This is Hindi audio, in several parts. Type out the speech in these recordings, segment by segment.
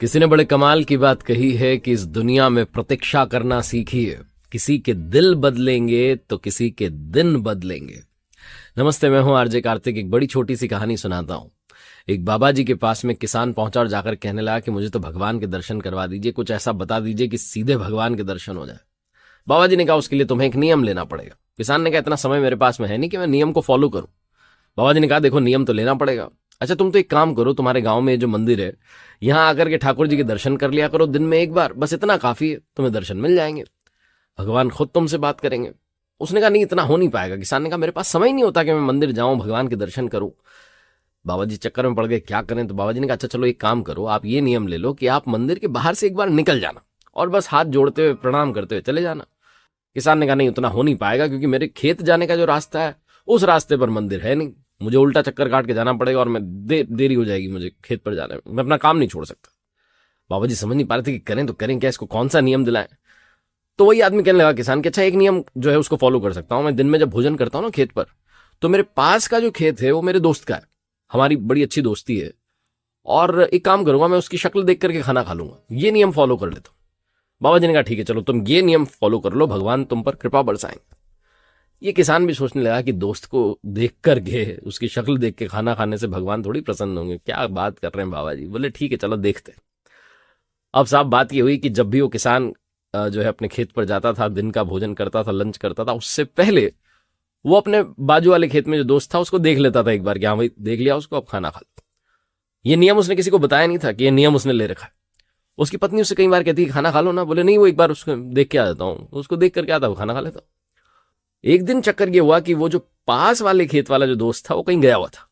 किसी ने बड़े कमाल की बात कही है कि इस दुनिया में प्रतीक्षा करना सीखिए। किसी के दिल बदलेंगे तो किसी के दिन बदलेंगे। नमस्ते, मैं हूं आरजे कार्तिक। एक बड़ी छोटी सी कहानी सुनाता हूं। एक बाबा जी के पास में किसान पहुंचा और जाकर कहने लगा कि मुझे तो भगवान के दर्शन करवा दीजिए, कुछ ऐसा बता दीजिए कि सीधे भगवान के दर्शन हो जाए। बाबा जी ने कहा उसके लिए तुम्हें एक नियम लेना पड़ेगा। किसान ने कहा इतना समय मेरे पास में है नहीं कि मैं नियम को फॉलो करूं। बाबा जी ने कहा देखो, नियम तो लेना पड़ेगा। अच्छा, तुम तो एक काम करो, तुम्हारे गांव में जो मंदिर है यहां आकर के ठाकुर जी के दर्शन कर लिया करो दिन में एक बार, बस इतना काफी है, तुम्हें दर्शन मिल जाएंगे, भगवान खुद तुमसे बात करेंगे। उसने कहा नहीं, इतना हो नहीं पाएगा। किसान ने कहा मेरे पास समय नहीं होता कि मैं मंदिर जाऊं, भगवान के दर्शन करूं। बाबा जी चक्कर में पड़ गए, क्या करें। तो बाबा जी ने कहा अच्छा चलो एक काम करो, आप ये नियम ले लो कि आप मंदिर के बाहर से एक बार निकल जाना और बस हाथ जोड़ते हुए प्रणाम करते हुए चले जाना। किसान ने कहा नहीं, उतना हो नहीं पाएगा क्योंकि मेरे खेत जाने का जो रास्ता है उस रास्ते पर मंदिर है नहीं, मुझे उल्टा चक्कर काट के जाना पड़ेगा और मैं देरी हो जाएगी मुझे खेत पर जाने में, मैं अपना काम नहीं छोड़ सकता। बाबा जी समझ नहीं पा रहे थे कि करें तो करें क्या, इसको कौन सा नियम दिलाएं। तो वही आदमी कहने लगा किसान के अच्छा एक नियम जो है उसको फॉलो कर सकता हूं। मैं दिन में जब भोजन करता हूं ना खेत पर, तो मेरे पास का जो खेत है वो मेरे दोस्त का है, हमारी बड़ी अच्छी दोस्ती है, और एक काम करूंगा मैं उसकी शक्ल देख करके खाना खा लूंगा, ये नियम फॉलो कर लेता हूं। बाबा जी ने कहा ठीक है चलो तुम ये नियम फॉलो कर लो, भगवान तुम पर कृपा बरसाएंगे। ये किसान भी सोचने लगा कि दोस्त को देख करके, उसकी शक्ल देख के खाना खाने से भगवान थोड़ी प्रसन्न होंगे, क्या बात कर रहे हैं बाबा जी। बोले ठीक है चलो देखते हैं। अब साहब बात ये हुई कि जब भी वो किसान जो है अपने खेत पर जाता था, दिन का भोजन करता था, लंच करता था, उससे पहले वो अपने बाजू वाले खेत में जो दोस्त था उसको देख लेता था एक बार कि हाँ भाई देख लिया उसको, अब खाना खा लो। ये नियम उसने किसी को बताया नहीं था कि ये नियम उसने ले रखा है। उसकी पत्नी उससे कई बार कहती है खाना खा लो ना, बोले नहीं वो एक बार उसको देख के आ जाता हूँ, उसको देख करके आता, वो खाना खा लेता। एक दिन चक्कर ये हुआ कि वो जो पास वाले खेत वाला जो दोस्त था वो कहीं गया हुआ था।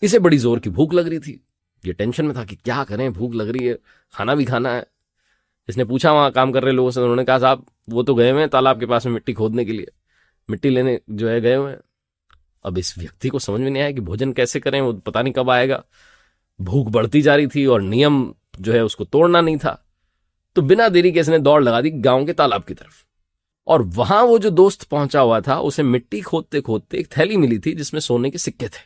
इसे बड़ी जोर की भूख लग रही थी, ये टेंशन में था कि क्या करें, भूख लग रही है, खाना भी खाना है। इसने पूछा वहां काम कर रहे लोगों से, उन्होंने कहा साहब वो तो गए हुए हैं तालाब के पास में मिट्टी खोदने के लिए, मिट्टी लेने जो है गए हुए हैं। अब इस व्यक्ति को समझ में नहीं आया कि भोजन कैसे करें, वो पता नहीं कब आएगा। भूख बढ़ती जा रही थी और नियम जो है उसको तोड़ना नहीं था। तो बिना देरी के इसने दौड़ लगा दी गांव के तालाब की तरफ, और वहां वो जो दोस्त पहुंचा हुआ था उसे मिट्टी खोदते खोदते एक थैली मिली थी जिसमें सोने के सिक्के थे,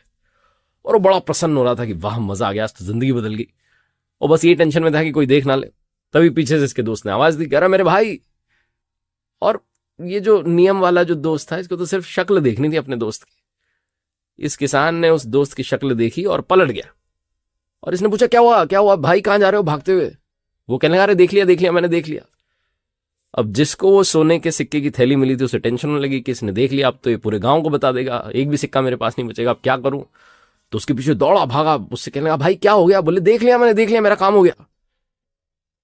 और वो बड़ा प्रसन्न हो रहा था कि वाह मजा आ गया, आज तो जिंदगी बदल गई। और बस ये टेंशन में था कि कोई देख ना ले। तभी पीछे से इसके दोस्त ने आवाज दी, कह रहा मेरे भाई। और ये जो नियम वाला जो दोस्त था इसको तो सिर्फ शक्ल देखनी थी अपने दोस्त की। इस किसान ने उस दोस्त की शक्ल देखी और पलट गया, और इसने पूछा क्या हुआ भाई, कहां जा रहे हो भागते हुए। वो कहने लगा अरे देख लिया मैंने देख लिया। अब जिसको वो सोने के सिक्के की थैली मिली थी उसे टेंशन होने लगी कि इसने देख लिया, अब तो ये पूरे गांव को बता देगा, एक भी सिक्का मेरे पास नहीं बचेगा, अब क्या करूं। तो उसके पीछे दौड़ा भागा, उससे कहने लगा भाई क्या हो गया। बोले देख लिया मैंने देख लिया, मेरा काम हो गया।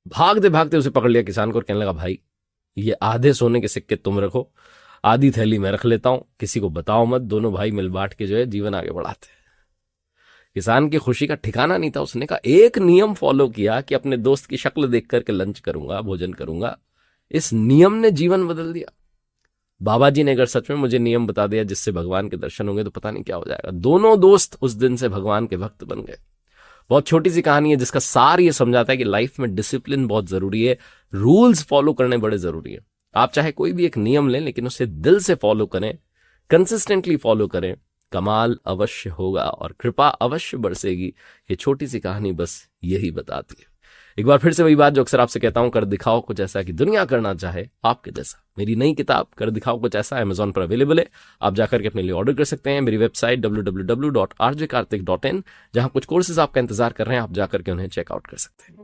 भागते भागते उसे पकड़ लिया किसान को और कहने लगा भाई ये आधे सोने के सिक्के तुम रखो, आधी थैली मैं रख लेता हूं, किसी को बताओ मत, दोनों भाई मिल बांट के जो है जीवन आगे बढ़ाते हैं। किसान की खुशी का ठिकाना नहीं था। उसने कहा एक नियम फॉलो किया कि अपने दोस्त की शक्ल देख करके लंच करूंगा, भोजन करूंगा। इस नियम ने जीवन बदल दिया। बाबा जी ने अगर सच में मुझे नियम बता दिया जिससे भगवान के दर्शन होंगे तो पता नहीं क्या हो जाएगा। दोनों दोस्त उस दिन से भगवान के भक्त बन गए। बहुत छोटी सी कहानी है जिसका सार ये समझाता है कि लाइफ में डिसिप्लिन बहुत जरूरी है, रूल्स फॉलो करने बड़े जरूरी है। आप चाहे कोई भी एक नियम लें लेकिन उसे दिल से फॉलो करें, कंसिस्टेंटली फॉलो करें, कमाल अवश्य होगा और कृपा अवश्य बरसेगी। ये छोटी सी कहानी बस यही बताती है। एक बार फिर से वही बात जो अक्सर आपसे कहता हूं, कर दिखाओ कुछ ऐसा कि दुनिया करना चाहे आपके जैसा। मेरी नई किताब कर दिखाओ कुछ ऐसा अमेज़न पर अवेलेबल है, आप जाकर के अपने लिए ऑर्डर कर सकते हैं। मेरी वेबसाइट www.rjkartik.in, जहां कुछ कोर्सेज आपका इंतजार कर रहे हैं, आप जाकर के उन्हें चेकआउट कर सकते हैं।